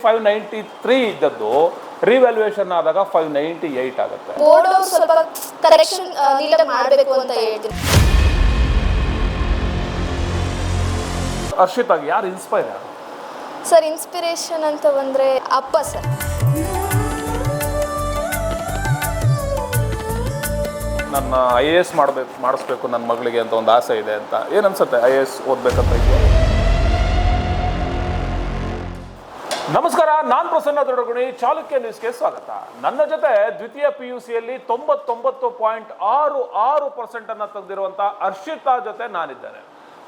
593 ಇದ್ದದ್ದು ರಿವ್ಯಾಲ್ಯೂಯೇಷನ್ ಆದಾಗ 598 ಆಗುತ್ತೆ. ಬೋರ್ಡ್ ಅವರು ಸ್ವಲ್ಪ ಕರೆಕ್ಷನ್ ನೀಟಾಗಿ ಮಾಡಬೇಕು ಅಂತ ಹೇಳ್ತೀನಿ. ಹರ್ಷಿತಾಗಿ ಯಾರು ಇನ್ಸ್ಪೈರ್? ಸರ್ ಇನ್ಸ್ಪಿರೇಷನ್ ಅಂತ ಬಂದ್ರೆ ಅಪ್ಪ ಸರ್. ನನ್ನ IAS ಮಾಡಿಸ್ಬೇಕು ನನ್ನ ಮಗಳಿಗೆ ಅಂತ ಒಂದು ಆಸೆ ಇದೆ ಅಂತ ಏನು ಅನ್ಸುತ್ತೆ? IAS ಓದ್ಬೇಕಂತ ಇದೆಯಾ? ನಮಸ್ಕಾರ, ನಾನು ಪ್ರಸನ್ನ ದೊಡ್ಡಗುಣಿ, ಚಾಲುಕ್ಯ ನ್ಯೂಸ್ಗೆ ಸ್ವಾಗತ. ನನ್ನ ಜೊತೆ ದ್ವಿತೀಯ PUCಯಲ್ಲಿ 99.66% ಅನ್ನು ತೆಗೆದಿರುವಂಥ ಹರ್ಷಿತಾ ಜೊತೆ ನಾನಿದ್ದೇನೆ.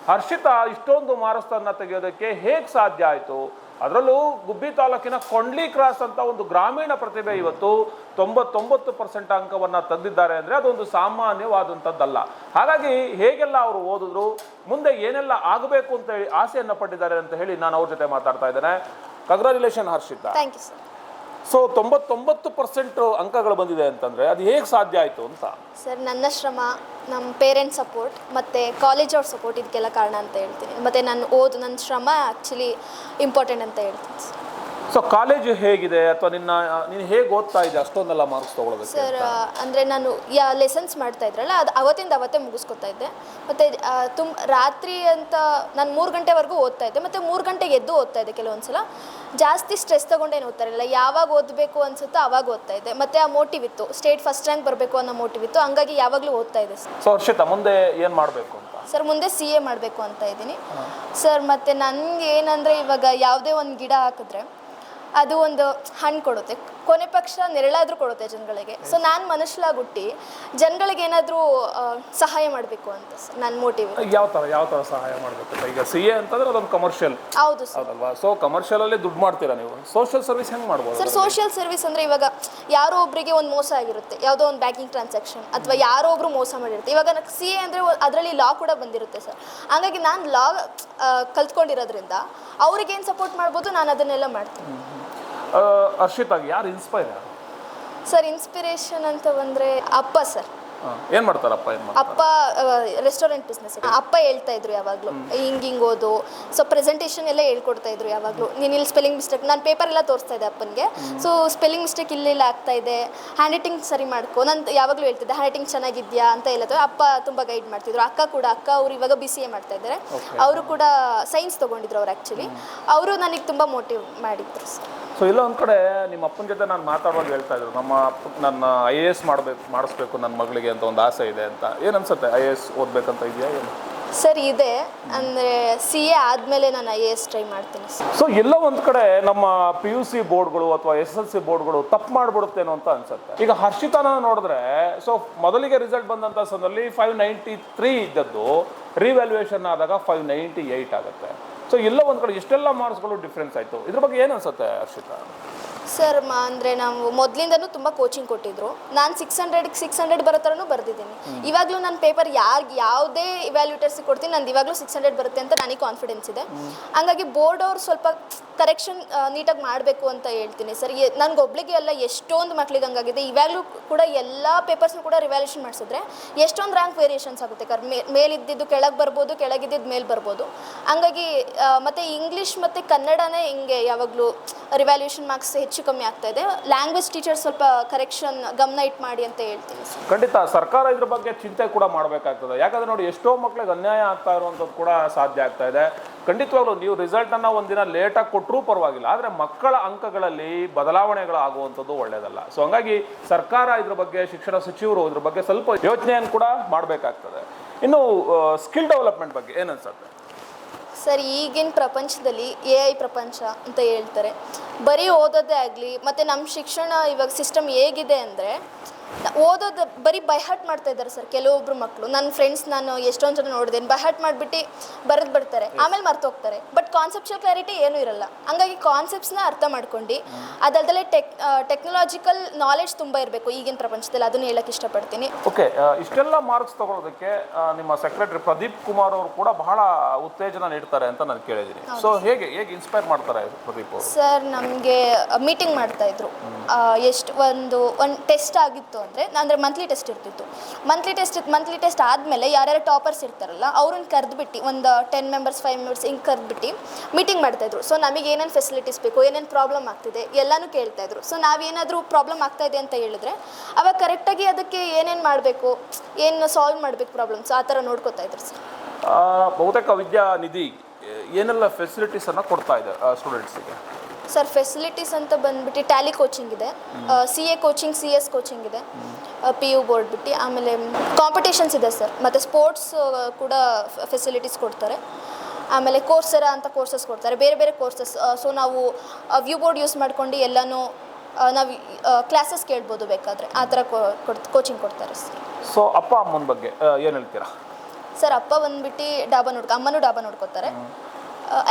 ಹರ್ಷಿತಾ ಇಷ್ಟೊಂದು ಮಾರ್ಕ್ಸ್ ಅನ್ನು ತೆಗೆಯೋದಕ್ಕೆ ಹೇಗೆ ಸಾಧ್ಯ ಆಯಿತು? ಅದರಲ್ಲೂ ಗುಬ್ಬಿ ತಾಲೂಕಿನ ಕೊಂಡ್ಲಿ ಕ್ರಾಸ್ ಅಂತ ಒಂದು ಗ್ರಾಮೀಣ ಪ್ರತಿಭೆ ಇವತ್ತು 99% ಅಂಕವನ್ನು ತೆಗೆದಿದ್ದಾರೆ ಅಂದರೆ ಅದೊಂದು ಸಾಮಾನ್ಯವಾದಂಥದ್ದಲ್ಲ. ಹಾಗಾಗಿ ಹೇಗೆಲ್ಲ ಅವರು ಓದಿದ್ರು, ಮುಂದೆ ಏನೆಲ್ಲ ಆಗಬೇಕು ಅಂತ ಹೇಳಿ ಆಸೆಯನ್ನು ಪಟ್ಟಿದ್ದಾರೆ ಅಂತ ಹೇಳಿ ನಾನು ಅವ್ರ ಜೊತೆ ಮಾತಾಡ್ತಾ ಇದ್ದೇನೆ. Congratulation Harshita. Thank you sir. So 99% ಅಂಕಗಳು ಬಂದಿದೆ ಅಂತಂದರೆ ಅದು ಹೇಗೆ ಸಾಧ್ಯ ಆಯಿತು ಅಂತ? ಸರ್ ನನ್ನ ಶ್ರಮ, ನಮ್ಮ ಪೇರೆಂಟ್ಸ್ ಸಪೋರ್ಟ್ ಮತ್ತು ಕಾಲೇಜ್ ಅವ್ರ ಸಪೋರ್ಟ್ ಇದಕ್ಕೆಲ್ಲ ಕಾರಣ ಅಂತ ಹೇಳ್ತೀನಿ. ಮತ್ತು ನನ್ನ ಶ್ರಮ ಆ್ಯಕ್ಚುಲಿ ಇಂಪಾರ್ಟೆಂಟ್ ಅಂತ ಹೇಳ್ತೀನಿ ಸರ್. ಸೊ ಕಾಲೇಜು ಹೇಗಿದೆ ಅಥವಾ ನೀನು ಹೇಗೆ ಓದ್ತಾ ಇದ್ದೆ ಅಷ್ಟೊಂದೆಲ್ಲ ಮಾರ್ಕ್ಸ್ ತೊಗೊಳೋದಕ್ಕೆ? ಸರ್ ಅಂದರೆ ನಾನು ಲೆಸನ್ಸ್ ಮಾಡ್ತಾ ಇದ್ರಲ್ಲ, ಅದು ಅವತ್ತೇ ಮುಗಿಸ್ಕೊತಾ ಇದ್ದೆ. ಮತ್ತು ರಾತ್ರಿ ಅಂತ ನಾನು 3 ಗಂಟೆವರೆಗೂ ಓದ್ತಾ ಇದ್ದೆ. ಮತ್ತು 3 ಗಂಟೆಗೆ ಎದ್ದು ಓದ್ತಾ ಇದ್ದೆ. ಕೆಲವೊಂದು ಸಲ ಜಾಸ್ತಿ ಸ್ಟ್ರೆಸ್ ತೊಗೊಂಡೇನು ಓದ್ತಾ ಇರಲಿಲ್ಲ. ಯಾವಾಗ ಓದಬೇಕು ಅನಿಸುತ್ತೋ ಆವಾಗ ಓದ್ತಾ ಇದ್ದೆ. ಮತ್ತು ಆ ಮೋಟಿವ್ ಇತ್ತು, ಸ್ಟೇಟ್ ಫಸ್ಟ್ ರ್ಯಾಂಕ್ ಬರಬೇಕು ಅನ್ನೋ ಮೋಟಿವ್ ಇತ್ತು. ಹಂಗಾಗಿ ಯಾವಾಗಲೂ ಓದ್ತಾ ಇದ್ದೆ ಸರ್. ಸೊ ಹರ್ಷಿತಾ, ಮುಂದೆ ಏನು ಮಾಡಬೇಕು ಅಂತ? ಸರ್ ಮುಂದೆ CA ಮಾಡಬೇಕು ಅಂತ ಇದ್ದೀನಿ ಸರ್. ಮತ್ತು ನನಗೆ ಏನಂದರೆ ಇವಾಗ ಯಾವುದೇ ಒಂದು ಗಿಡ ಹಾಕಿದ್ರೆ ಅದು ಒಂದು ಹಣ್ಣು ಕೊಡುತ್ತೆ, ಕೊನೆ ಪಕ್ಷ ನೆರಳಾದರೂ ಕೊಡುತ್ತೆ ಜನಗಳಿಗೆ. ಸೊ ನಾನು ಮನುಷ್ಯಲಾಗಿ ಹುಟ್ಟಿ ಜನಗಳಿಗೆ ಏನಾದರೂ ಸಹಾಯ ಮಾಡಬೇಕು ಅಂತ ಸರ್ ನನ್ನ ಮೋಟಿವ್. ಯಾವ ಥರ ಸಹಾಯ ಮಾಡಬೇಕು? ಈಗ CA ಅಂತಂದ್ರೆ ಅದೊಂದು ಕಮರ್ಷಿಯಲ್. ಹೌದು ಸರ್. ಹೌದಲ್ವಾ? ಸೊ ಕಮರ್ಷಿಯಲಲ್ಲಿ ದುಡ್ಡು ಮಾಡ್ತೀರಾ ನೀವು. ಸೋಷಿಯಲ್ ಸರ್ವಿಸ್ ಹೆಂಗೆ ಮಾಡ್ಬೋದು ಸರ್? ಸೋಷಿಯಲ್ ಸರ್ವಿಸ್ ಅಂದರೆ ಇವಾಗ ಯಾರೋ ಒಬ್ಬರಿಗೆ ಒಂದು ಮೋಸ ಆಗಿರುತ್ತೆ, ಯಾವುದೋ ಒಂದು ಬ್ಯಾಂಕಿಂಗ್ ಟ್ರಾನ್ಸಾಕ್ಷನ್, ಅಥವಾ ಯಾರೋ ಒಬ್ಬರು ಮೋಸ ಮಾಡಿರುತ್ತೆ. ಇವಾಗ ನನಗೆ CA ಅಂದರೆ ಅದರಲ್ಲಿ ಲಾ ಕೂಡ ಬಂದಿರುತ್ತೆ ಸರ್. ಹಾಗಾಗಿ ನಾನು ಲಾ ಕಲ್ತ್ಕೊಂಡಿರೋದ್ರಿಂದ ಅವ್ರಿಗೇನು ಸಪೋರ್ಟ್ ಮಾಡ್ಬೋದು ನಾನು ಅದನ್ನೆಲ್ಲ ಮಾಡ್ತೀನಿ. ಹರ್ಷಿತಾಗಿ ಯಾರು ಇನ್ಸ್ಪೈರ್? ಸರ್ ಇನ್ಸ್ಪಿರೇಷನ್ ಅಂತ ಬಂದರೆ ಅಪ್ಪ ಸರ್. ಏನು ಮಾಡ್ತಾರಪ್ಪ? ಅಪ್ಪ ರೆಸ್ಟೋರೆಂಟ್ ಬಿಸ್ನೆಸ್. ಅಪ್ಪ ಹೇಳ್ತಾ ಇದ್ರು ಯಾವಾಗಲೂ ಹಿಂಗೆ ಓದು. ಸೊ ಪ್ರೆಸೆಂಟೇಷನ್ ಎಲ್ಲ ಹೇಳ್ಕೊಡ್ತಾ ಇದ್ರು ಯಾವಾಗಲೂ. ನೀನು ಇಲ್ಲಿ ಸ್ಪೆಲ್ಲಿಂಗ್ ಮಿಸ್ಟೇಕ್, ನಾನು ಪೇಪರ್ ಎಲ್ಲ ತೋರಿಸ್ತಾ ಇದ್ದೆ ಅಪ್ಪನಿಗೆ. ಸೊ ಸ್ಪೆಲ್ಲಿಂಗ್ ಮಿಸ್ಟೇಕ್ ಇಲ್ಲ ಆಗ್ತಾ ಇದೆ, ಹ್ಯಾಂಡ್ ರೈಟಿಂಗ್ ಸರಿ ಮಾಡ್ಕೊ. ನಾನು ಯಾವಾಗಲೂ ಹೇಳ್ತಿದ್ದೆ ಹ್ಯಾಂಡ್ ರೈಟಿಂಗ್ ಚೆನ್ನಾಗಿದೆಯಾ ಅಂತ ಹೇಳೋದು. ಅಪ್ಪ ತುಂಬ ಗೈಡ್ ಮಾಡ್ತಿದ್ರು. ಅಕ್ಕ ಅವ್ರು ಇವಾಗ BCA ಮಾಡ್ತಾ ಇದ್ದಾರೆ. ಅವರು ಕೂಡ ಸೈನ್ಸ್ ತೊಗೊಂಡಿದ್ರು ಅವ್ರು. ಆ್ಯಕ್ಚುಲಿ ಅವರು ನನಗೆ ತುಂಬ ಮೋಟಿವ್ ಮಾಡಿದ್ರು ಸರ್. ಸೊ ಇಲ್ಲ ಒಂದು ಕಡೆ ನಿಮ್ಮ ಅಪ್ಪನ ಜೊತೆ ನಾನು ಮಾತಾಡುವಾಗ ಹೇಳ್ತಾ ಇದ್ರು, ನನ್ನ IAS ಮಾಡಿಸ್ಬೇಕು ನನ್ನ ಮಗಳಿಗೆ ಅಂತ ಒಂದು ಆಸೆ ಇದೆ ಅಂತ. ಏನು ಅನ್ಸುತ್ತೆ? IAS ಓದಬೇಕಂತ ಇದೆಯಾ ಏನು? ಸರ್ ಇದೆ, ಅಂದರೆ CA ಆದಮೇಲೆ ನಾನು IAS ಟ್ರೈ ಮಾಡ್ತೀನಿ ಸರ್. ಸೊ ಎಲ್ಲ ಒಂದು ಕಡೆ ನಮ್ಮ PUC ಬೋರ್ಡ್ಗಳು ಅಥವಾ SSLC ಬೋರ್ಡ್ಗಳು ತಪ್ಪು ಮಾಡಿಬಿಡುತ್ತೇನೋ ಅಂತ ಅನ್ಸುತ್ತೆ. ಈಗ ಹರ್ಷಿತಾನ ನೋಡಿದ್ರೆ, ಸೊ ಮೊದಲಿಗೆ ರಿಸಲ್ಟ್ ಬಂದಂಥ ಸಂದರ್ಭದಲ್ಲಿ 593 ಇದ್ದದ್ದು ರಿವ್ಯಾಲ್ಯೂಯೇಷನ್ ಆದಾಗ 598 ಆಗುತ್ತೆ. ಸೊ ಎಲ್ಲ ಒಂದು ಕಡೆ ಇಷ್ಟೆಲ್ಲ ಮಾರ್ಕ್ಸ್ಗಳು ಡಿಫ್ರೆನ್ಸ್ ಆಯಿತು. ಇದ್ರ ಬಗ್ಗೆ ಏನು ಅನ್ಸುತ್ತೆ ಹರ್ಷಿತಾ? ಸರ್ ಅಂದರೆ ನಾವು ಮೊದಲಿಂದನೂ ತುಂಬ ಕೋಚಿಂಗ್ ಕೊಟ್ಟಿದ್ರು. ನಾನು 600 ಬರೋ ಥರನೂ ಬರೆದಿದ್ದೀನಿ. ಇವಾಗಲೂ ನನ್ನ ಪೇಪರ್ ಯಾವುದೇ ಇವ್ಯಾಲ್ಯೂಟರ್ಸಿಗೆ ಕೊಡ್ತೀನಿ, ನಂದು ಇವಾಗಲೂ 600 ಬರುತ್ತೆ ಅಂತ ನನಗೆ ಕಾನ್ಫಿಡೆನ್ಸ್ ಇದೆ. ಹಂಗಾಗಿ ಬೋರ್ಡ್ ಅವ್ರು ಸ್ವಲ್ಪ ಕರೆಕ್ಷನ್ ನೀಟಾಗಿ ಮಾಡಬೇಕು ಅಂತ ಹೇಳ್ತೀನಿ ಸರ್. ನನಗೊಬ್ಳಿಗೆ ಎಲ್ಲ ಎಷ್ಟೊಂದು ಮಕ್ಳಿಗೆ ಹಂಗಾಗಿದೆ. ಇವಾಗಲೂ ಕೂಡ ಎಲ್ಲ ಪೇಪರ್ಸ್ನೂ ಕೂಡ ರಿವ್ಯಾಲ್ಯೂಷನ್ ಮಾಡಿಸಿದ್ರೆ ಎಷ್ಟೊಂದು ರ್ಯಾಂಕ್ ವೇರಿಯೇಷನ್ಸ್ ಆಗುತ್ತೆ. ಮೇಲಿದ್ದಿದ್ದು ಕೆಳಗೆ ಬರ್ಬೋದು, ಕೆಳಗಿದ್ದಿದ್ದು ಮೇಲೆ ಬರ್ಬೋದು. ಹಂಗಾಗಿ ಮತ್ತು ಇಂಗ್ಲೀಷ್ ಮತ್ತು ಕನ್ನಡನೇ ಹಿಂಗೆ ಯಾವಾಗಲೂ ರಿವ್ಯಾಲ್ಯೂಷನ್ ಮಾರ್ಕ್ಸ್ ಹೆಚ್ಚು ಕಮ್ಮಿ ಆಗ್ತಾ ಇದೆ. ಲ್ಯಾಂಗ್ವೇಜ್ ಟೀಚರ್ ಸ್ವಲ್ಪ ಕರೆಕ್ಷನ್ ಗಮನ ಇಟ್ಟು ಮಾಡಿ ಅಂತ ಹೇಳ್ತೀನಿ ಸರ್. ಖಂಡಿತ ಸರ್ಕಾರ ಇದ್ರ ಬಗ್ಗೆ ಚಿಂತೆ ಕೂಡ ಮಾಡಬೇಕಾಗ್ತದೆ. ಯಾಕಂದ್ರೆ ನೋಡಿ, ಎಷ್ಟೋ ಮಕ್ಳಿಗೆ ಅನ್ಯಾಯ ಆಗ್ತಾ ಇರುವಂಥದ್ದು ಕೂಡ ಸಾಧ್ಯ ಆಗ್ತಾ ಇದೆ. ಖಂಡಿತವಾಗ್ಲೂ ನೀವು ರಿಸಲ್ಟನ್ನು ಒಂದಿನ ಲೇಟಾಗಿ ಕೊಟ್ಟರೂ ಪರವಾಗಿಲ್ಲ, ಆದರೆ ಮಕ್ಕಳ ಅಂಕಗಳಲ್ಲಿ ಬದಲಾವಣೆಗಳಾಗುವಂಥದ್ದು ಒಳ್ಳೆಯದಲ್ಲ. ಸೊ ಹಂಗಾಗಿ ಸರ್ಕಾರ ಇದ್ರ ಬಗ್ಗೆ, ಶಿಕ್ಷಣ ಸಚಿವರು ಇದ್ರ ಬಗ್ಗೆ ಸ್ವಲ್ಪ ಯೋಚನೆಯನ್ನು ಕೂಡ ಮಾಡಬೇಕಾಗ್ತದೆ. ಇನ್ನು ಸ್ಕಿಲ್ ಡೆವಲಪ್ಮೆಂಟ್ ಬಗ್ಗೆ ಏನು ಅನ್ಸುತ್ತೆ ಸರ್? ಈಗಿನ ಪ್ರಪಂಚದಲ್ಲಿ AI ಪ್ರಪಂಚ ಅಂತ ಹೇಳ್ತಾರೆ. ಬರೀ ಓದೋದೇ ಆಗಲಿ, ಮತ್ತು ನಮ್ಮ ಶಿಕ್ಷಣ ಇವಾಗ ಸಿಸ್ಟಮ್ ಹೇಗಿದೆ ಅಂದರೆ ಓದೋದು ಬರೀ ಬೈಹಾಟ್ ಮಾಡ್ತಾ ಇದ್ದಾರೆ ಸರ್ ಕೆಲವೊಬ್ರು ಮಕ್ಕಳು. ನನ್ನ ಫ್ರೆಂಡ್ಸ್ ನಾನು ಎಷ್ಟೊಂದು ಜನ ನೋಡಿದ್ದೇನೆ, ಬೈಹಾಟ್ ಮಾಡಿಬಿಟ್ಟು ಬರೆದು ಬಿಡ್ತಾರೆ, ಆಮೇಲೆ ಮರ್ತೋಗ್ತಾರೆ. ಬಟ್ ಕಾನ್ಸೆಪ್ಚುವಲ್ ಕ್ಲಾರಿಟಿ ಏನೂ ಇರಲ್ಲ. ಹಂಗಾಗಿ ಕಾನ್ಸೆಪ್ಟ್ಸ್ನ ಅರ್ಥ ಮಾಡ್ಕೊಂಡು ಅದಲ್ಲದೆ ಟೆಕ್ನಾಲಜಿಕಲ್ ನಾಲೆಡ್ಜ್ ತುಂಬ ಇರಬೇಕು ಈಗಿನ ಪ್ರಪಂಚದಲ್ಲಿ. ಅದನ್ನು ಹೇಳಕ್ಕೆ ಇಷ್ಟಪಡ್ತೀನಿ. ಓಕೆ, ಇಷ್ಟೆಲ್ಲ ಮಾರ್ಕ್ಸ್ ತಗೊಳ್ಳೋದಕ್ಕೆ ನಿಮ್ಮ ಸೆಕ್ರೆಟರಿ ಪ್ರದೀಪ್ ಕುಮಾರ್ ಅವರು ಕೂಡ ಬಹಳ ಉತ್ತೇಜನ ನೀಡ್ತಾರೆ ಅಂತ ನಾನು ಕೇಳಿದ್ದೀನಿ. ಸೊ ಹೇಗೆ ಇನ್ಸ್ಪೈರ್ ಮಾಡ್ತಾರೆ ಪ್ರದೀಪ್ ಅವರು? ಸರ್ ನಮಗೆ ಮೀಟಿಂಗ್ ಮಾಡ್ತಾಯಿದ್ರು. ಒಂದು ಟೆಸ್ಟ್ ಆಗಿತ್ತು ಅಂದರೆ ಮಂತ್ಲಿ ಟೆಸ್ಟ್ ಇರ್ತಿತ್ತು. ಮಂತ್ಲಿ ಟೆಸ್ಟ್ ಆದಮೇಲೆ ಯಾರ್ಯಾರು ಟಾಪರ್ಸ್ ಇರ್ತಾರಲ್ಲ ಅವ್ರನ್ನ ಕರೆದ್ಬಿಟ್ಟು ಒಂದು 10 ಮೆಂಬರ್ಸ್ 5 ಮೆಂಬರ್ಸ್ ಹಿಂಗೆ ಕರೆದ್ಬಿಟ್ಟು ಮೀಟಿಂಗ್ ಮಾಡ್ತಾಯಿದ್ರು. ಸೊ ನಮಗೆ ಏನೇನು ಫೆಸಿಲಿಟೀಸ್ ಬೇಕು, ಏನೇನು ಪ್ರಾಬ್ಲಮ್ ಆಗ್ತಿದೆ ಎಲ್ಲನೂ ಕೇಳ್ತಾಯಿದ್ರು. ಸೊ ನಾವೇನಾದರೂ ಪ್ರಾಬ್ಲಮ್ ಆಗ್ತಾಯಿದೆ ಅಂತ ಹೇಳಿದ್ರೆ ಅವಾಗ ಕರೆಕ್ಟಾಗಿ ಅದಕ್ಕೆ ಏನೇನು ಮಾಡಬೇಕು, ಏನು ಸಾಲ್ವ್ ಮಾಡಬೇಕು ಪ್ರಾಬ್ಲಮ್ಸ್ ಆ ಥರ ನೋಡ್ಕೋತಾ ಇದ್ರು ಸರ್. ಬಹುತೇಕ ವಿದ್ಯಾನಿಧಿ ಏನೆಲ್ಲ ಫೆಸಿಲಿಟೀಸನ್ನು ಕೊಡ್ತಾ ಇದೆ ಸ್ಟೂಡೆಂಟ್ಸಿಗೆ? ಸರ್ ಫೆಸಿಲಿಟೀಸ್ ಅಂತ ಬಂದ್ಬಿಟ್ಟು ಟ್ಯಾಲಿ ಕೋಚಿಂಗ್ ಇದೆ, CA ಕೋಚಿಂಗ್, CS ಕೋಚಿಂಗ್ ಇದೆ, PU ಬೋರ್ಡ್ ಬಿಟ್ಟು. ಆಮೇಲೆ ಕಾಂಪಿಟೇಷನ್ಸ್ ಇದೆ ಸರ್, ಮತ್ತು ಸ್ಪೋರ್ಟ್ಸ್ ಕೂಡ ಫೆಸಿಲಿಟೀಸ್ ಕೊಡ್ತಾರೆ. ಆಮೇಲೆ ಕೋರ್ಸೆರಾ ಅಂತ ಕೋರ್ಸಸ್ ಕೊಡ್ತಾರೆ, ಬೇರೆ ಬೇರೆ ಕೋರ್ಸಸ್. ಸೊ ನಾವು ವ್ಯೂ ಬೋರ್ಡ್ ಯೂಸ್ ಮಾಡ್ಕೊಂಡು ಎಲ್ಲನೂ ನಾವು ಕ್ಲಾಸಸ್ ಕೇಳ್ಬೋದು ಬೇಕಾದರೆ, ಆ ಥರ ಕೋಚಿಂಗ್ ಕೊಡ್ತಾರೆ ಸರ್. ಸೊ ಅಪ್ಪ ಅಮ್ಮನ ಬಗ್ಗೆ ಏನು ಹೇಳ್ತೀರಾ? ಸರ್ ಅಪ್ಪ ಬಂದ್ಬಿಟ್ಟು ಅಮ್ಮನೂ ಡಾಬಾ ನೋಡ್ಕೋತಾರೆ.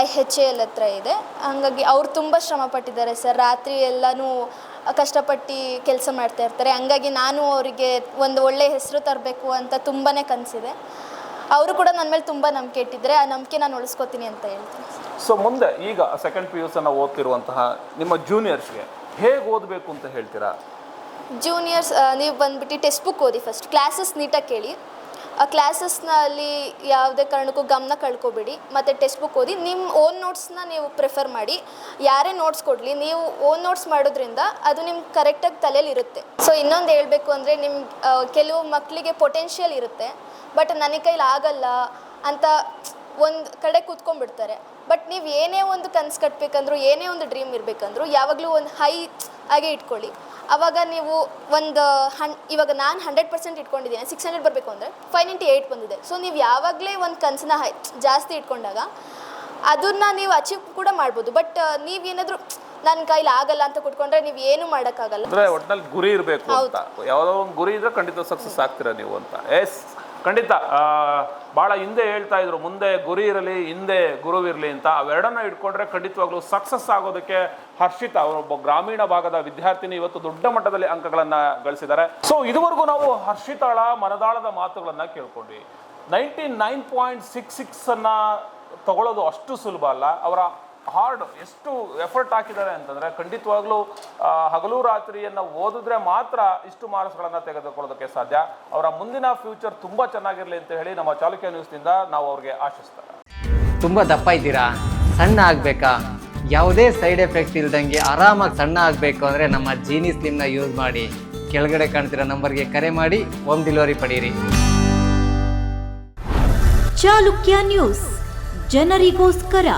IHAL ಹತ್ರ ಇದೆ, ಹಂಗಾಗಿ ಅವ್ರು ತುಂಬ ಶ್ರಮ ಪಟ್ಟಿದ್ದಾರೆ ಸರ್. ರಾತ್ರಿ ಎಲ್ಲನೂ ಕಷ್ಟಪಟ್ಟು ಕೆಲಸ ಮಾಡ್ತಾ ಇರ್ತಾರೆ. ಹಂಗಾಗಿ ನಾನು ಅವರಿಗೆ ಒಂದು ಒಳ್ಳೆ ಹೆಸರು ತರಬೇಕು ಅಂತ ತುಂಬಾ ಕನಸಿದೆ. ಅವರು ಕೂಡ ನನ್ನ ಮೇಲೆ ತುಂಬ ನಂಬಿಕೆ ಇಟ್ಟಿದ್ದಾರೆ. ಆ ನಂಬಿಕೆ ನಾನು ಉಳಿಸ್ಕೊತೀನಿ ಅಂತ ಹೇಳ್ತೀನಿ. ಸೊ ಮುಂದೆ ಈಗ ಸೆಕೆಂಡ್ PUC ಓದ್ತಿರುವಂತಹ ನಿಮ್ಮ ಜೂನಿಯರ್ಸ್ಗೆ ಹೇಗೆ ಓದಬೇಕು ಅಂತ ಹೇಳ್ತೀರಾ? ಜೂನಿಯರ್ಸ್ ನೀವು ಬಂದ್ಬಿಟ್ಟು ಟೆಕ್ಸ್ಟ್ ಬುಕ್ ಓದಿ ಫಸ್ಟ್, ಕ್ಲಾಸಸ್ ನೀಟಾಗಿ ಕೇಳಿ. ಆ ಕ್ಲಾಸಸ್ನಲ್ಲಿ ಯಾವುದೇ ಕಾರಣಕ್ಕೂ ಗಮನ ಕಳ್ಕೊಬೇಡಿ. ಮತ್ತು ಟೆಕ್ಸ್ಟ್ ಬುಕ್ ಓದಿ, ನಿಮ್ಮ ಓನ್ ನೋಟ್ಸ್ನ ನೀವು ಪ್ರಿಫರ್ ಮಾಡಿ. ಯಾರೇ ನೋಟ್ಸ್ ಕೊಡಲಿ, ನೀವು ಓನ್ ನೋಟ್ಸ್ ಮಾಡೋದ್ರಿಂದ ಅದು ನಿಮ್ಗೆ ಕರೆಕ್ಟಾಗಿ ತಲೆಯಲ್ಲಿ ಇರುತ್ತೆ. ಸೊ ಇನ್ನೊಂದು ಹೇಳಬೇಕು ಅಂದರೆ ಕೆಲವು ಮಕ್ಕಳಿಗೆ ಪೊಟೆನ್ಷಿಯಲ್ ಇರುತ್ತೆ, ಬಟ್ ನನಗೆ ಕೈಲಿ ಆಗಲ್ಲ ಅಂತ ಒಂದು ಕಡೆ ಕೂತ್ಕೊಂಡ್ಬಿಡ್ತಾರೆ. ಬಟ್ ನೀವು ಏನೇ ಒಂದು ಕನಸು ಕಟ್ಟಬೇಕಂದ್ರೂ, ಏನೇ ಒಂದು ಡ್ರೀಮ್ ಇರಬೇಕಂದ್ರೂ ಯಾವಾಗಲೂ ಒಂದು ಹೈ ಆಗಿ ಇಟ್ಕೊಳ್ಳಿ. ಆವಾಗ ನೀವು ಇವಾಗ ನಾನು 100% ಇಟ್ಕೊಂಡಿದ್ದೀನಿ, 600 ಬರಬೇಕು ಅಂದರೆ 598 ಬಂದಿದೆ. ಸೊ ನೀವು ಯಾವಾಗಲೇ ಒಂದು ಕನಸನ್ನ ಜಾಸ್ತಿ ಇಟ್ಕೊಂಡಾಗ ಅದನ್ನು ನೀವು ಅಚೀವ್ ಕೂಡ ಮಾಡ್ಬೋದು. ಬಟ್ ನೀವೇನಾದರೂ ನನ್ನ ಕೈಲಿ ಆಗಲ್ಲ ಅಂತ ಕುಟ್ಕೊಂಡ್ರೆ ನೀವು ಏನು ಮಾಡೋಕ್ಕಾಗಲ್ಲ. ಅಂದರೆ ಒಟ್ಟಿನಲ್ಲಿ ಗುರಿ ಇರಬೇಕು ಅಂತ, ಯಾವುದೋ ಒಂದು ಗುರಿ ಇದ್ರೆ ಖಂಡಿತ ಸಕ್ಸಸ್ ಆಗ್ತೀರಾ ನೀವು ಅಂತ. ಎಸ್, ಖಂಡಿತ. ಭಾಳ ಹಿಂದೆ ಹೇಳ್ತಾ ಇದ್ರು, ಮುಂದೆ ಗುರಿ ಇರಲಿ ಹಿಂದೆ ಗುರುವಿರಲಿ ಅಂತ. ಅವೆರಡನ್ನ ಇಟ್ಕೊಂಡ್ರೆ ಖಂಡಿತವಾಗ್ಲೂ ಸಕ್ಸಸ್ ಆಗೋದಕ್ಕೆ ಹರ್ಷಿತಾ ಅವರೊಬ್ಬ ಗ್ರಾಮೀಣ ಭಾಗದ ವಿದ್ಯಾರ್ಥಿನಿ ಇವತ್ತು ದೊಡ್ಡ ಮಟ್ಟದಲ್ಲಿ ಅಂಕಗಳನ್ನು ಗಳಿಸಿದ್ದಾರೆ. ಸೊ ಇದುವರೆಗೂ ನಾವು ಹರ್ಷಿತಾಳ ಮನದಾಳದ ಮಾತುಗಳನ್ನು ಕೇಳ್ಕೊಂಡ್ವಿ. 99.66 ತಗೊಳ್ಳೋದು ಅಷ್ಟು ಸುಲಭ ಅಲ್ಲ. ಅವರ ಹಾರ್ಡ್ ಎಷ್ಟು ಎಫರ್ಟ್ ಹಾಕಿದ್ದಾರೆ ಅಂತಂದರೆ ಖಂಡಿತವಾಗ್ಲೂ ಹಗಲು ರಾತ್ರಿಯನ್ನು ಓದಿದ್ರೆ ಮಾತ್ರ ಇಷ್ಟು ಮಾರ್ಕ್ಸ್ಗಳನ್ನು ತೆಗೆದುಕೊಳ್ಳೋದಕ್ಕೆ ಸಾಧ್ಯ. ಅವರ ಮುಂದಿನ ಫ್ಯೂಚರ್ ತುಂಬ ಚೆನ್ನಾಗಿರಲಿ ಅಂತ ಹೇಳಿ ನಮ್ಮ ಚಾಲುಕ್ಯ ನ್ಯೂಸ್ನಿಂದ ನಾವು ಅವ್ರಿಗೆ ಆಶಿಸ್ತಾರೆ. ತುಂಬ ದಪ್ಪ ಇದ್ದೀರಾ, ಸಣ್ಣ ಆಗಬೇಕಾ, ಯಾವುದೇ ಸೈಡ್ ಎಫೆಕ್ಟ್ ಇಲ್ದಂಗೆ ಆರಾಮಾಗಿ ಸಣ್ಣ ಆಗಬೇಕು ಅಂದರೆ ನಮ್ಮ ಜೀನಿ ಸ್ಲಿಮ್ನ ಯೂಸ್ ಮಾಡಿ. ಕೆಳಗಡೆ ಕಾಣ್ತಿರೋ ನಂಬರ್ಗೆ ಕರೆ ಮಾಡಿ ಹೋಮ್ ಡೆಲಿವರಿ ಪಡೀರಿ. ಚಾಲುಕ್ಯ ನ್ಯೂಸ್, ಜನರಿಗೋಸ್ಕರ.